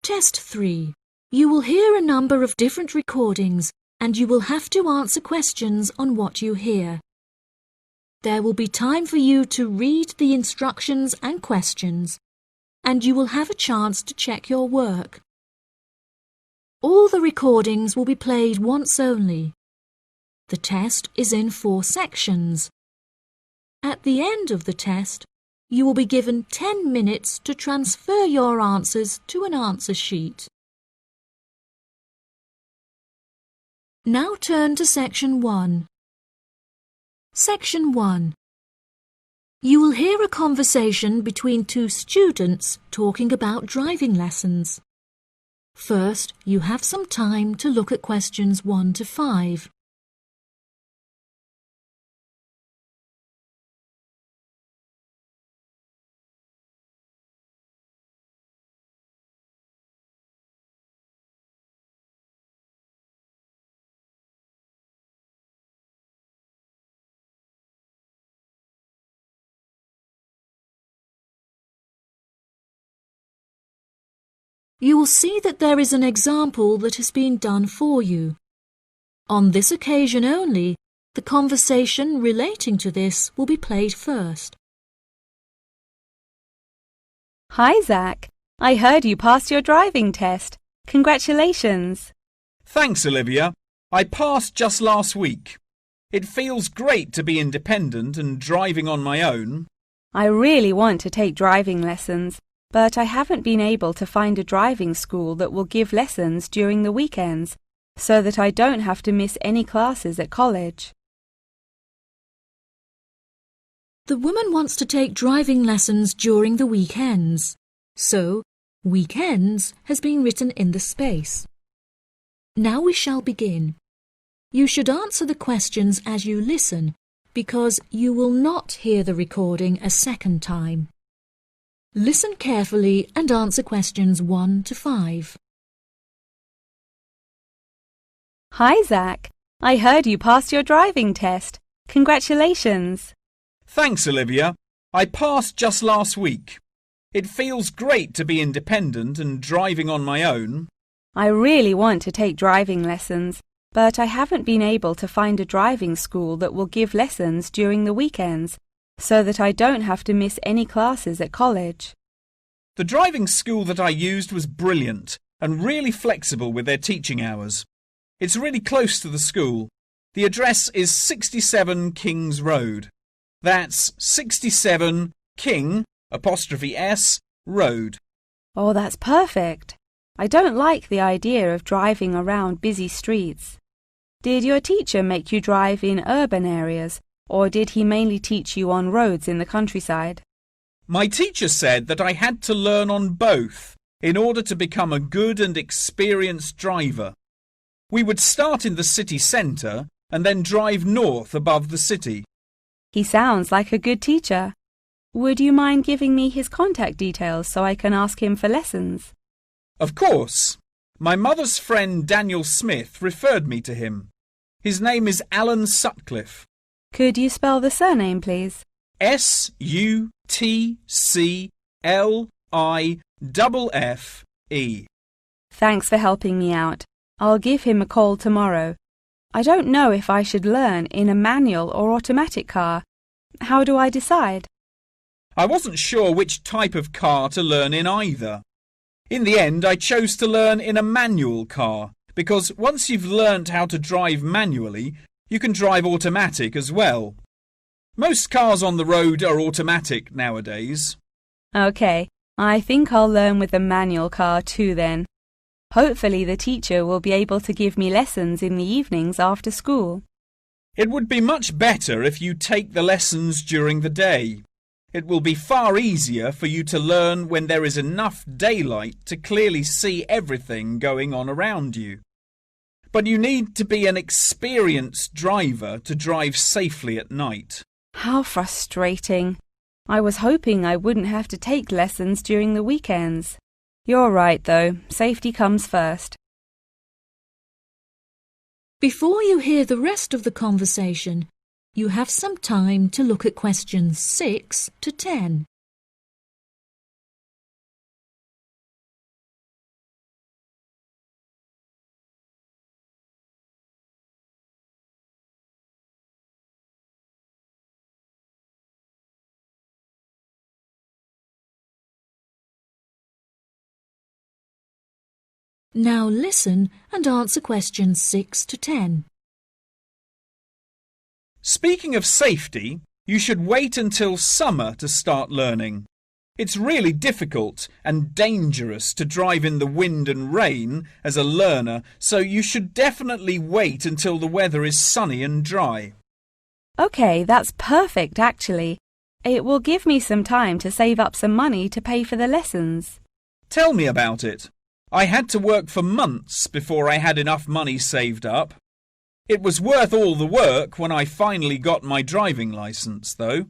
Test 3. You will hear a number of different recordings and you will have to answer questions on what you hear. There will be time for you to read the instructions and questions, and you will have a chance to check your work. All the recordings will be played once only. The test is in 4 sections. At the end of the test, you will be given 10 minutes to transfer your answers to an answer sheet. Now turn to Section 1. Section 1. You will hear a conversation between 2 students talking about driving lessons. First, you have some time to look at questions 1 to 5. You will see that there is an example that has been done for you. On this occasion only, the conversation relating to this will be played first. Hi, Zach. I heard you passed your driving test. Congratulations. Thanks, Olivia. I passed just last week. It feels great to be independent and driving on my own. I really want to take driving lessons, but I haven't been able to find a driving school that will give lessons during the weekends, so that I don't have to miss any classes at college. The woman wants to take driving lessons during the weekends, so weekends has been written in the space. Now we shall begin. You should answer the questions as you listen, because you will not hear the recording a second time. Listen carefully and answer questions 1 to 5. Hi, Zach. I heard you passed your driving test. Congratulations. Thanks, Olivia. I passed just last week. It feels great to be independent and driving on my own. I really want to take driving lessons, but I haven't been able to find a driving school that will give lessons during the weekends, so that I don't have to miss any classes at college. The driving school that I used was brilliant and really flexible with their teaching hours. It's really close to the school. The address is 67 Kings Road. That's 67 King '(S) Road. Oh, that's perfect. I don't like the idea of driving around busy streets. Did your teacher make you drive in urban areas, or did he mainly teach you on roads in the countryside? My teacher said that I had to learn on both in order to become a good and experienced driver. We would start in the city centre and then drive north above the city. He sounds like a good teacher. Would you mind giving me his contact details so I can ask him for lessons? Of course. My mother's friend Daniel Smith referred me to him. His name is Alan Sutcliffe. Could you spell the surname, please? Sutcliffe. Thanks for helping me out. I'll give him a call tomorrow. I don't know if I should learn in a manual or automatic car. How do I decide? I wasn't sure which type of car to learn in either. In the end, I chose to learn in a manual car because once you've learnt how to drive manually, you can drive automatic as well. Most cars on the road are automatic nowadays. OK, I think I'll learn with a manual car too then. Hopefully the teacher will be able to give me lessons in the evenings after school. It would be much better if you take the lessons during the day. It will be far easier for you to learn when there is enough daylight to clearly see everything going on around you. But you need to be an experienced driver to drive safely at night. How frustrating. I was hoping I wouldn't have to take lessons during the weekends. You're right, though. Safety comes first. Before you hear the rest of the conversation, you have some time to look at questions 6 to 10. Now listen and answer questions 6 to 10. Speaking of safety, you should wait until summer to start learning. It's really difficult and dangerous to drive in the wind and rain as a learner, so you should definitely wait until the weather is sunny and dry. OK, that's perfect actually. It will give me some time to save up some money to pay for the lessons. Tell me about it. I had to work for months before I had enough money saved up. It was worth all the work when I finally got my driving licence, though.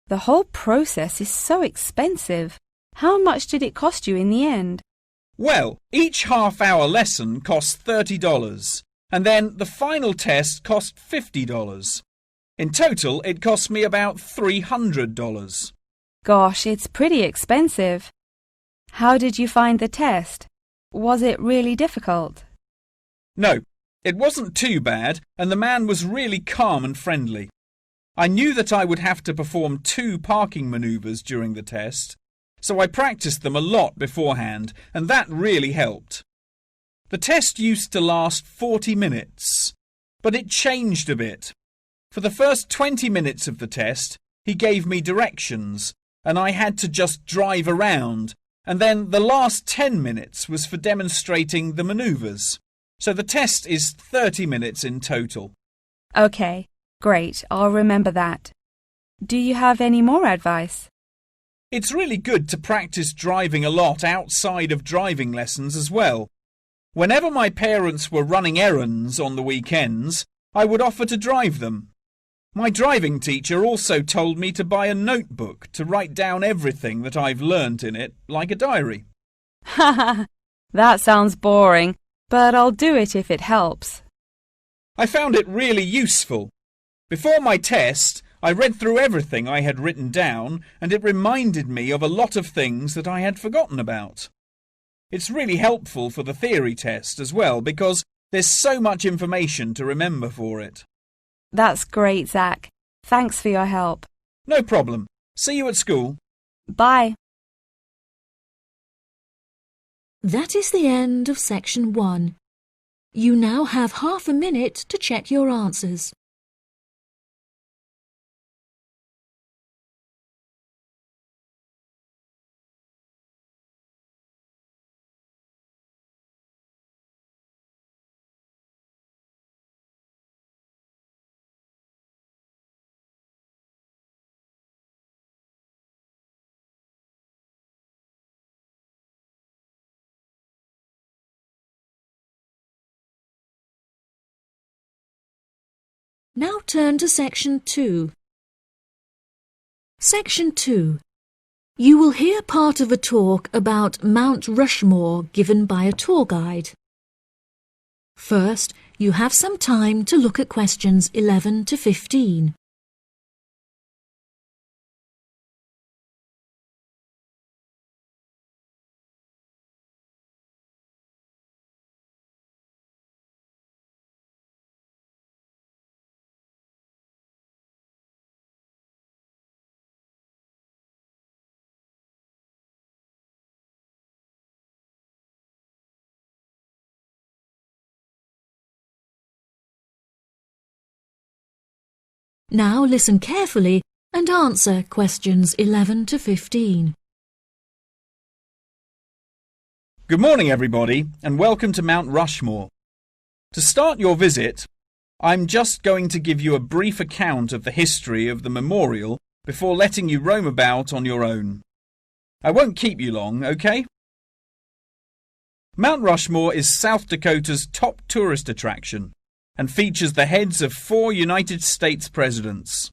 The whole process is so expensive. How much did it cost you in the end? Well, each half-hour lesson cost $30, and then the final test cost $50. In total, it cost me about $300. Gosh, it's pretty expensive. How did you find the test? Was it really difficult? No, it wasn't too bad, and the man was really calm and friendly. I knew that I would have to perform 2 parking manoeuvres during the test, so I practiced them a lot beforehand, and that really helped. The test used to last 40 minutes, but it changed a bit. For the first 20 minutes of the test, he gave me directions, and I had to just drive around, and then the last 10 minutes was for demonstrating the manoeuvres. So the test is 30 minutes in total. OK, great, I'll remember that. Do you have any more advice? It's really good to practice driving a lot outside of driving lessons as well. Whenever my parents were running errands on the weekends, I would offer to drive them. My driving teacher also told me to buy a notebook to write down everything that I've learnt in it, like a diary. Haha, that sounds boring, but I'll do it if it helps. I found it really useful. Before my test, I read through everything I had written down, and it reminded me of a lot of things that I had forgotten about. It's really helpful for the theory test as well, because there's so much information to remember for it. That's great, Zach. Thanks for your help. No problem. See you at school. Bye. That is the end of section 1. You now have half a minute to check your answers. Now turn to section 2. Section 2. You will hear part of a talk about Mount Rushmore given by a tour guide. First, you have some time to look at questions 11 to 15. Now listen carefully and answer questions 11 to 15. Good morning, everybody, and welcome to Mount Rushmore. To start your visit, I'm just going to give you a brief account of the history of the memorial before letting you roam about on your own. I won't keep you long, okay? Mount Rushmore is South Dakota's top tourist attraction and features the heads of 4 United States presidents: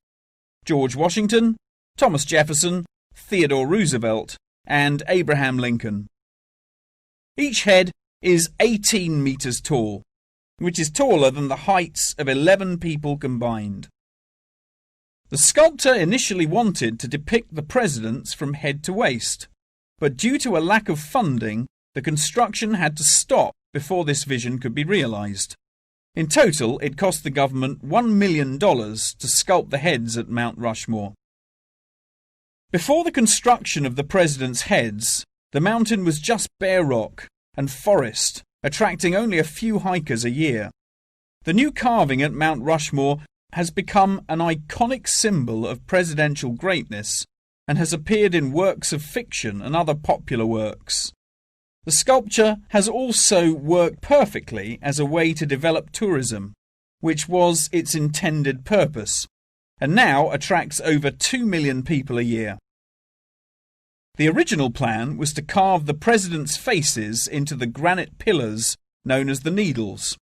George Washington, Thomas Jefferson, Theodore Roosevelt, and Abraham Lincoln. Each head is 18 meters tall, which is taller than the heights of 11 people combined. The sculptor initially wanted to depict the presidents from head to waist, but due to a lack of funding, the construction had to stop before this vision could be realized. In total, it cost the government $1 million to sculpt the heads at Mount Rushmore. Before the construction of the presidents' heads, the mountain was just bare rock and forest attracting only a few hikers a year. The new carving at Mount Rushmore has become an iconic symbol of presidential greatness and has appeared in works of fiction and other popular works. The sculpture has also worked perfectly as a way to develop tourism, which was its intended purpose, and now attracts over 2 million people a year. The original plan was to carve the president's faces into the granite pillars known as the Needles.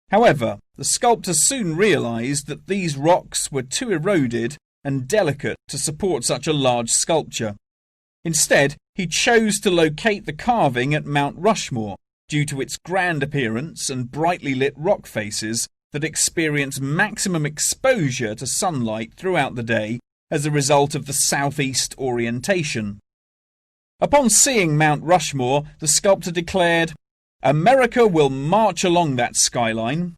However, the sculptor soon realised that these rocks were too eroded and delicate to support such a large sculpture. Instead, he chose to locate the carving at Mount Rushmore due to its grand appearance and brightly lit rock faces that experience maximum exposure to sunlight throughout the day as a result of the southeast orientation. Upon seeing Mount Rushmore, the sculptor declared, "America will march along that skyline."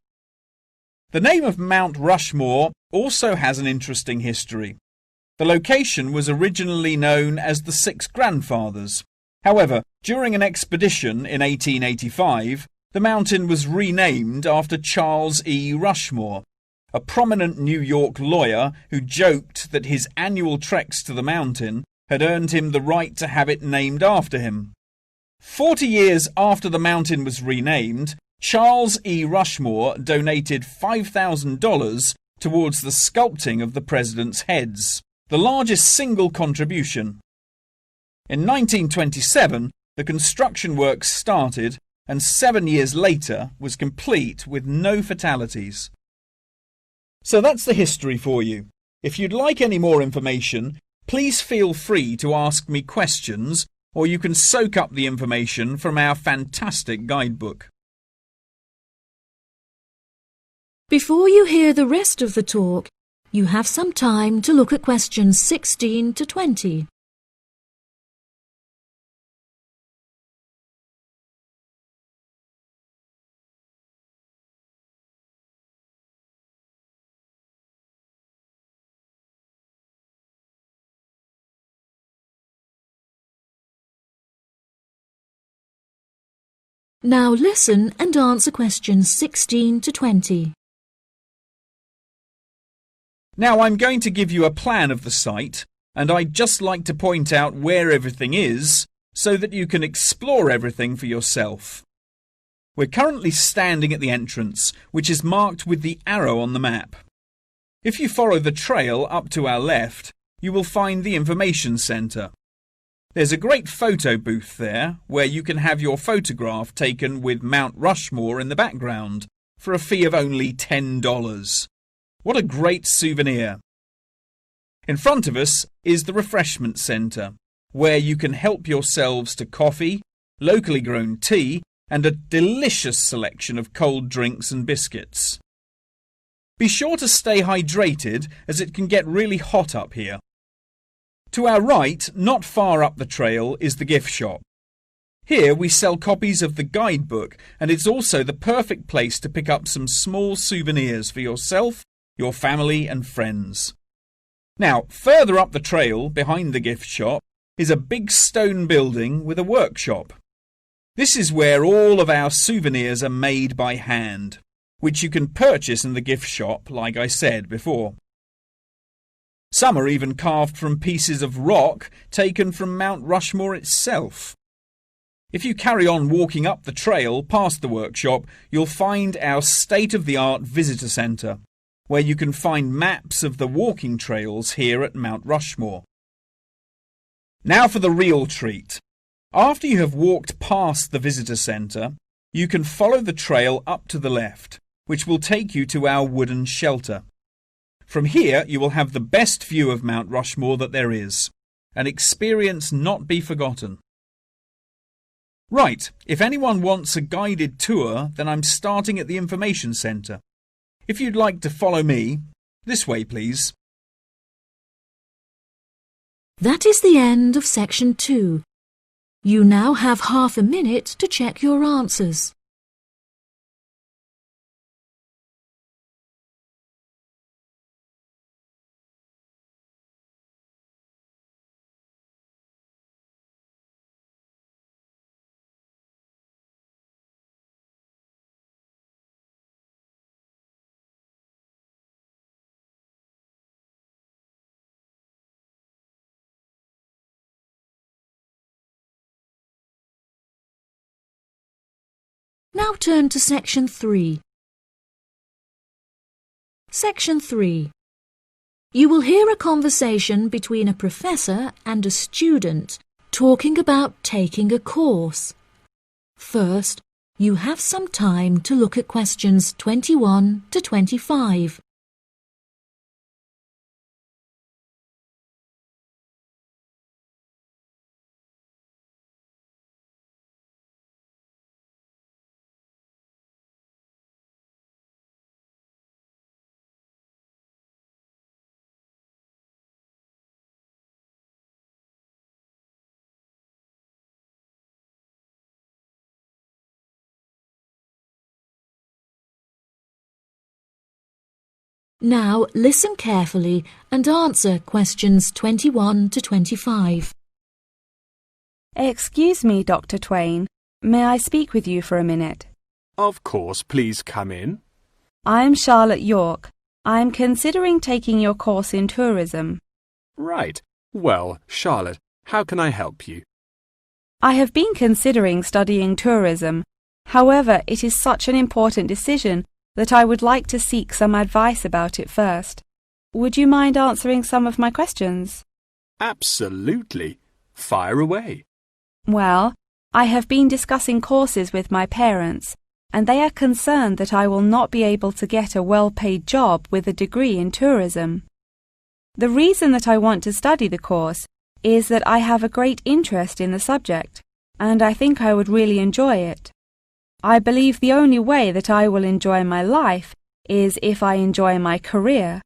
The name of Mount Rushmore also has an interesting history. The location was originally known as the Six Grandfathers. However, during an expedition in 1885, the mountain was renamed after Charles E. Rushmore, a prominent New York lawyer who joked that his annual treks to the mountain had earned him the right to have it named after him. 40 years after the mountain was renamed, Charles E. Rushmore donated $5,000 towards the sculpting of the president's heads, the largest single contribution. In 1927, the construction work started and 7 years later was complete with no fatalities. So that's the history for you. If you'd like any more information, please feel free to ask me questions, or you can soak up the information from our fantastic guidebook. Before you hear the rest of the talk, you have some time to look at questions 16 to 20. Now listen and answer questions 16 to 20. Now I'm going to give you a plan of the site, and I'd just like to point out where everything is so that you can explore everything for yourself. We're currently standing at the entrance, which is marked with the arrow on the map. If you follow the trail up to our left, you will find the information centre. There's a great photo booth there where you can have your photograph taken with Mount Rushmore in the background for a fee of only $10. What a great souvenir! In front of us is the refreshment centre, where you can help yourselves to coffee, locally grown tea, and a delicious selection of cold drinks and biscuits. Be sure to stay hydrated as it can get really hot up here. To our right, not far up the trail, is the gift shop. Here we sell copies of the guidebook, and it's also the perfect place to pick up some small souvenirs for yourself, your family and friends. Now, further up the trail, behind the gift shop, is a big stone building with a workshop. This is where all of our souvenirs are made by hand, which you can purchase in the gift shop, like I said before. Some are even carved from pieces of rock taken from Mount Rushmore itself. If you carry on walking up the trail past the workshop, you'll find our state-of-the-art visitor centre, where you can find maps of the walking trails here at Mount Rushmore. Now for the real treat. After you have walked past the visitor centre, you can follow the trail up to the left, which will take you to our wooden shelter. From here you will have the best view of Mount Rushmore that there is, an experience not be forgotten. Right, if anyone wants a guided tour, then I'm starting at the information centre. If you'd like to follow me, this way please. That is the end of section 2. You now have half a minute to check your answers. Now turn to Section 3. Section 3. You will hear a conversation between a professor and a student talking about taking a course. First, you have some time to look at questions 21 to 25. Now listen carefully and answer questions 21 to 25. Excuse me, Dr. Twain. May I speak with you for a minute? Of course, please come in. I'm Charlotte York. I'm considering taking your course in tourism. Right. Well, Charlotte, how can I help you? I have been considering studying tourism. However, it is such an important decision that I would like to seek some advice about it first. Would you mind answering some of my questions? Absolutely. Fire away. Well, I have been discussing courses with my parents, and they are concerned that I will not be able to get a well-paid job with a degree in tourism. The reason that I want to study the course is that I have a great interest in the subject, and I think I would really enjoy it. I believe the only way that I will enjoy my life is if I enjoy my career.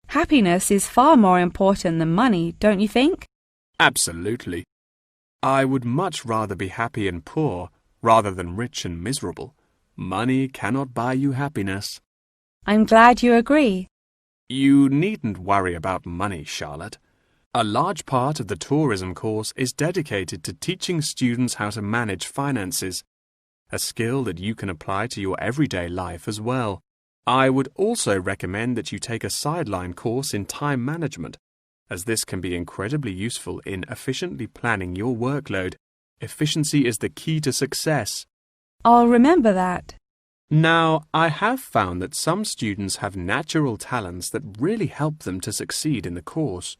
Happiness is far more important than money, don't you think? Absolutely. I would much rather be happy and poor rather than rich and miserable. Money cannot buy you happiness. I'm glad you agree. You needn't worry about money, Charlotte. A large part of the tourism course is dedicated to teaching students how to manage finances, a skill that you can apply to your everyday life as well. I would also recommend that you take a sideline course in time management, as this can be incredibly useful in efficiently planning your workload. Efficiency is the key to success. I'll remember that. Now, I have found that some students have natural talents that really help them to succeed in the course.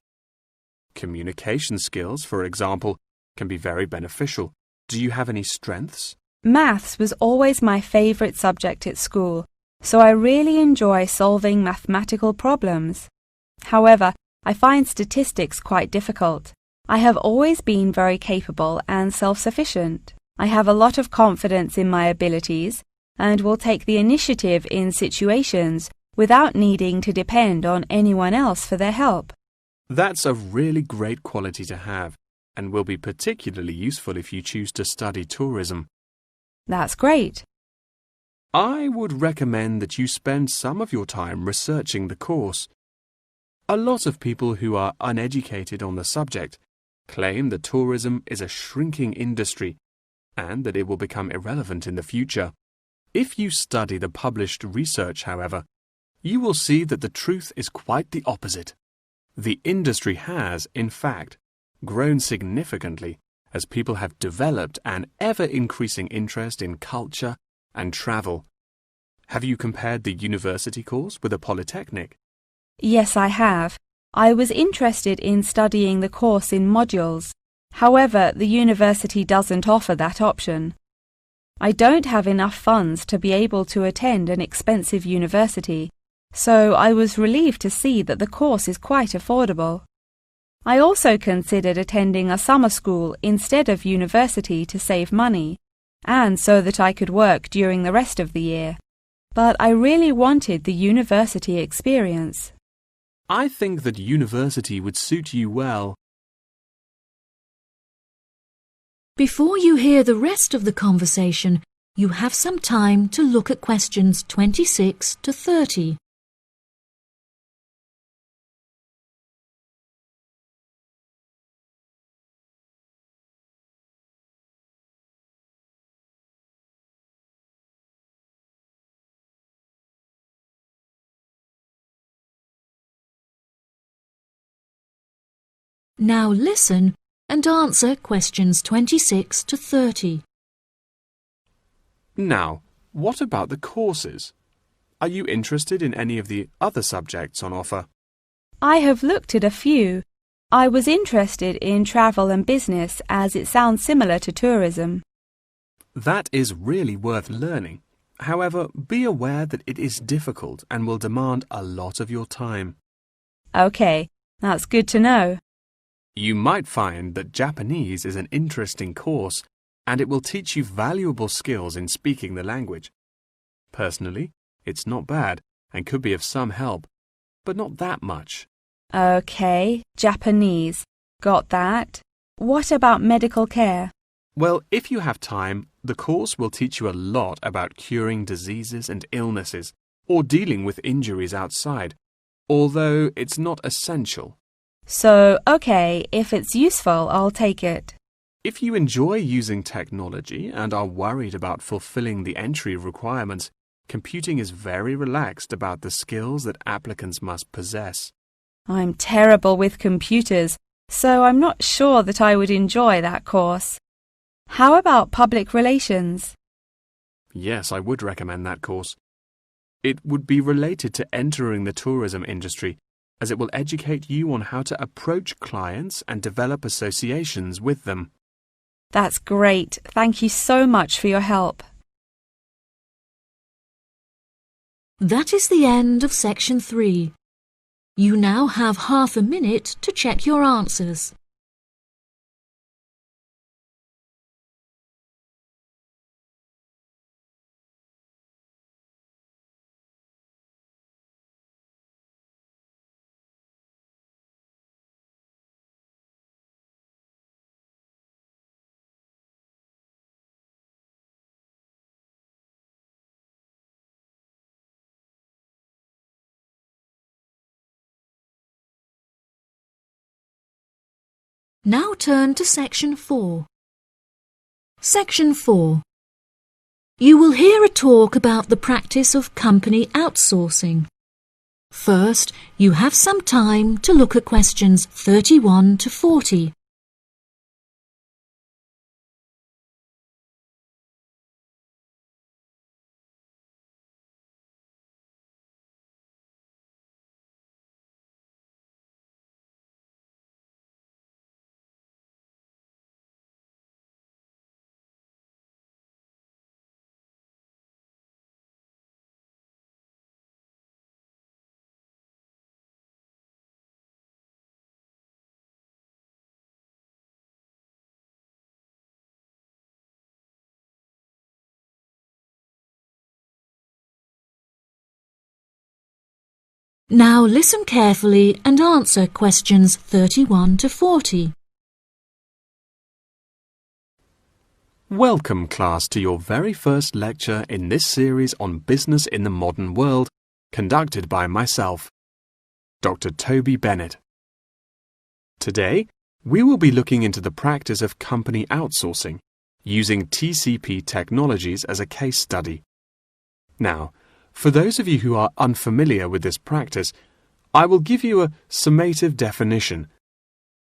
Communication skills, for example, can be very beneficial. Do you have any strengths? Maths was always my favourite subject at school, so I really enjoy solving mathematical problems. However, I find statistics quite difficult. I have always been very capable and self-sufficient. I have a lot of confidence in my abilities and will take the initiative in situations without needing to depend on anyone else for their help. That's a really great quality to have and will be particularly useful if you choose to study tourism. That's great. I would recommend that you spend some of your time researching the course. A lot of people who are uneducated on the subject claim that tourism is a shrinking industry and that it will become irrelevant in the future. If you study the published research, however, you will see that the truth is quite the opposite. The industry has, in fact, grown significantly as people have developed an ever-increasing interest in culture and travel. Have you compared the university course with a polytechnic? Yes, I have. I was interested in studying the course in modules. However, the university doesn't offer that option. I don't have enough funds to be able to attend an expensive university, so I was relieved to see that the course is quite affordable. I also considered attending a summer school instead of university to save money, and so that I could work during the rest of the year. But I really wanted the university experience. I think that university would suit you well. Before you hear the rest of the conversation, you have some time to look at questions 26 to 30. Now listen and answer questions 26 to 30. Now, What about the courses? Are you interested in any of the other subjects on offer? I have looked at a few. I was interested in travel and business as it sounds similar to tourism. That is really worth learning. However, be aware that it is difficult and will demand a lot of your time. Okay, that's good to know. You might find that Japanese is an interesting course and it will teach you valuable skills in speaking the language. Personally, it's not bad and could be of some help, but not that much. Okay, Japanese. Got that. What about medical care? Well, if you have time, the course will teach you a lot about curing diseases and illnesses or dealing with injuries outside, although it's not essential. So, okay, if it's useful, I'll take it. If you enjoy using technology and are worried about fulfilling the entry requirements, computing is very relaxed about the skills that applicants must possess. I'm terrible with computers, so I'm not sure that I would enjoy that course. How about public relations? Yes, I would recommend that course. It would be related to entering the tourism industry, as it will educate you on how to approach clients and develop associations with them. That's great. Thank you so much for your help. That is the end of section 3. You now have half a minute to check your answers. Now turn to section 4. Section 4. You will hear a talk about the practice of company outsourcing. First, you have some time to look at questions 31 to 40. Now listen carefully and answer questions 31 to 40. Welcome, class, to your very first lecture in this series on business in the modern world, conducted by myself, Dr. Toby Bennett. Today, we will be looking into the practice of company outsourcing, using TCP technologies as a case study. Now, for those of you who are unfamiliar with this practice, I will give you a summative definition.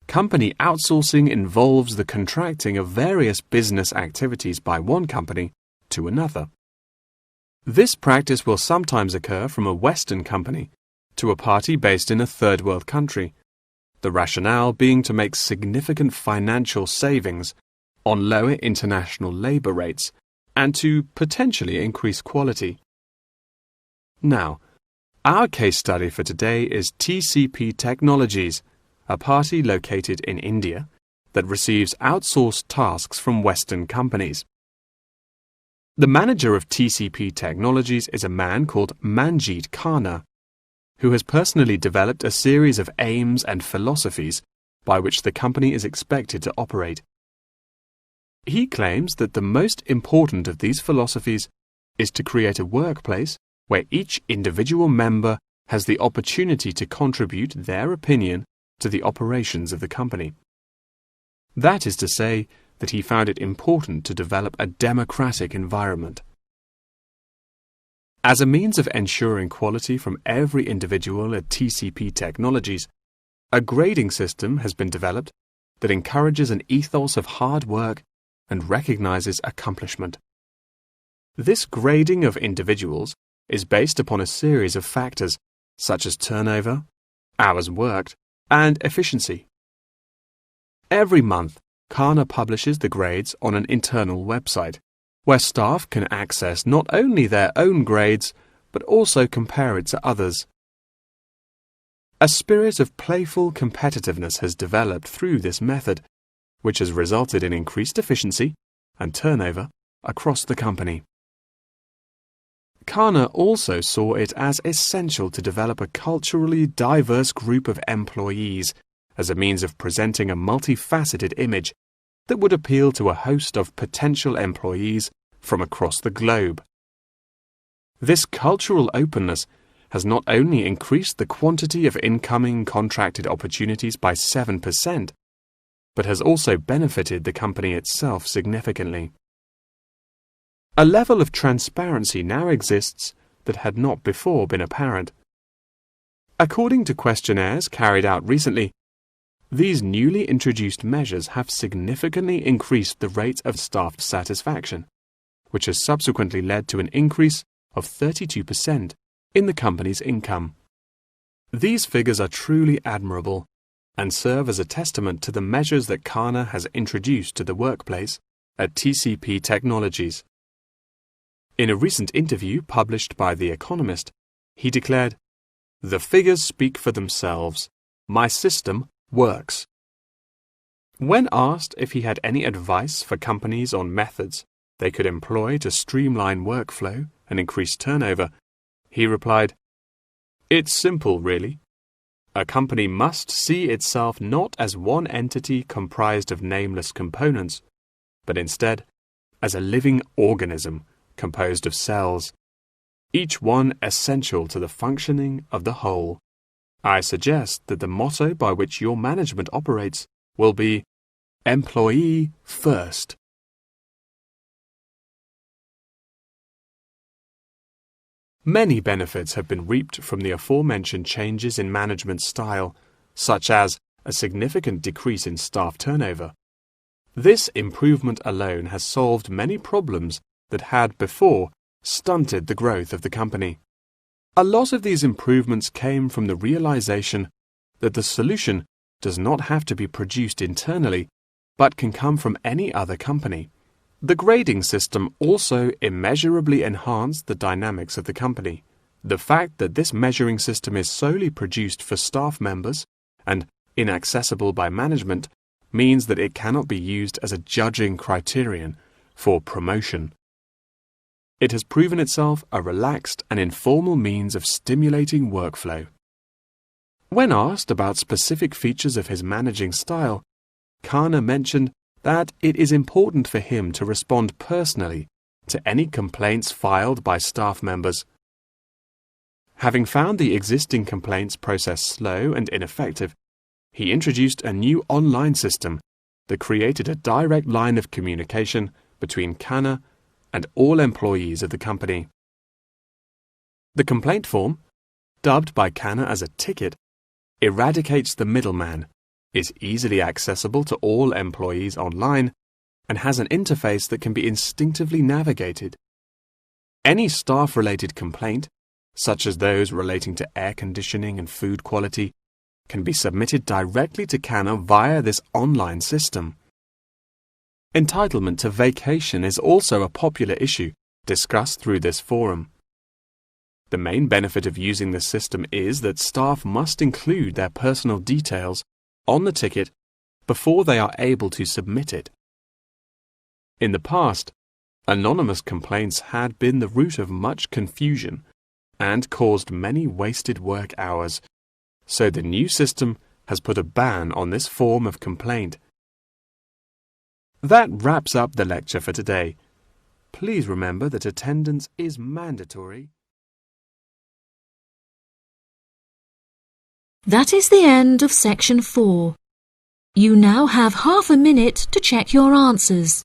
Company outsourcing involves the contracting of various business activities by one company to another. This practice will sometimes occur from a Western company to a party based in a third world country, the rationale being to make significant financial savings on lower international labour rates and to potentially increase quality. Now, our case study for today is TCP Technologies, a party located in India that receives outsourced tasks from Western companies. The manager of TCP Technologies is a man called Manjeet, who has personally developed a series of aims and philosophies by which the company is expected to operate. He claims that the most important of these philosophies is to create a workplace where each individual member has the opportunity to contribute their opinion to the operations of the company. That is to say that he found it important to develop a democratic environment. As a means of ensuring quality from every individual at TCP Technologies, a grading system has been developed that encourages an ethos of hard work and recognizes accomplishment. This grading of individuals is based upon a series of factors such as turnover, hours worked, and efficiency. Every month, Kana publishes the grades on an internal website, where staff can access not only their own grades, but also compare it to others. A spirit of playful competitiveness has developed through this method, which has resulted in increased efficiency and turnover across the company. Kana also saw it as essential to develop a culturally diverse group of employees as a means of presenting a multifaceted image that would appeal to a host of potential employees from across the globe. This cultural openness has not only increased the quantity of incoming contracted opportunities by 7%, but has also benefited the company itself significantly. A level of transparency now exists that had not before been apparent. According to questionnaires carried out recently, these newly introduced measures have significantly increased the rate of staff satisfaction, which has subsequently led to an increase of 32% in the company's income. These figures are truly admirable and serve as a testament to the measures that Kana has introduced to the workplace at TCP Technologies. In a recent interview published by The Economist, he declared, "The figures speak for themselves. My system works." When asked if he had any advice for companies on methods they could employ to streamline workflow and increase turnover, he replied, "It's simple, really. A company must see itself not as one entity comprised of nameless components, but instead as a living organism composed of cells, each one essential to the functioning of the whole. I suggest that the motto by which your management operates will be employee first." Many benefits have been reaped from the aforementioned changes in management style, such as a significant decrease in staff turnover. This improvement alone has solved many problems that had before stunted the growth of the company. A lot of these improvements came from the realization that the solution does not have to be produced internally, but can come from any other company. The grading system also immeasurably enhanced the dynamics of the company. The fact that this measuring system is solely produced for staff members and inaccessible by management means that it cannot be used as a judging criterion for promotion. It has proven itself a relaxed and informal means of stimulating workflow. When asked about specific features of his managing style, Kana mentioned that it is important for him to respond personally to any complaints filed by staff members. Having found the existing complaints process slow and ineffective, he introduced a new online system that created a direct line of communication between Kana and all employees of the company. The complaint form, dubbed by Kana as a ticket, eradicates the middleman, is easily accessible to all employees online, and has an interface that can be instinctively navigated. Any staff-related complaint, such as those relating to air conditioning and food quality, can be submitted directly to Kana via this online system. Entitlement to vacation is also a popular issue discussed through this forum. The main benefit of using this system is that staff must include their personal details on the ticket before they are able to submit it. In the past, anonymous complaints had been the root of much confusion and caused many wasted work hours, so the new system has put a ban on this form of complaint. That wraps up the lecture for today. Please remember that attendance is mandatory. That is the end of section 4. You now have half a minute to check your answers.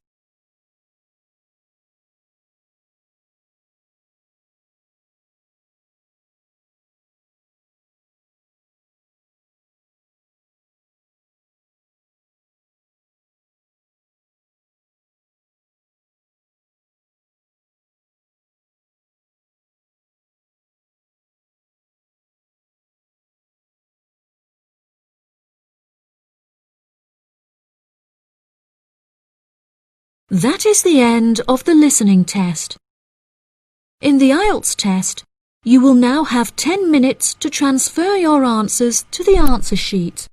That is the end of the listening test. In the IELTS test, you will now have 10 minutes to transfer your answers to the answer sheet.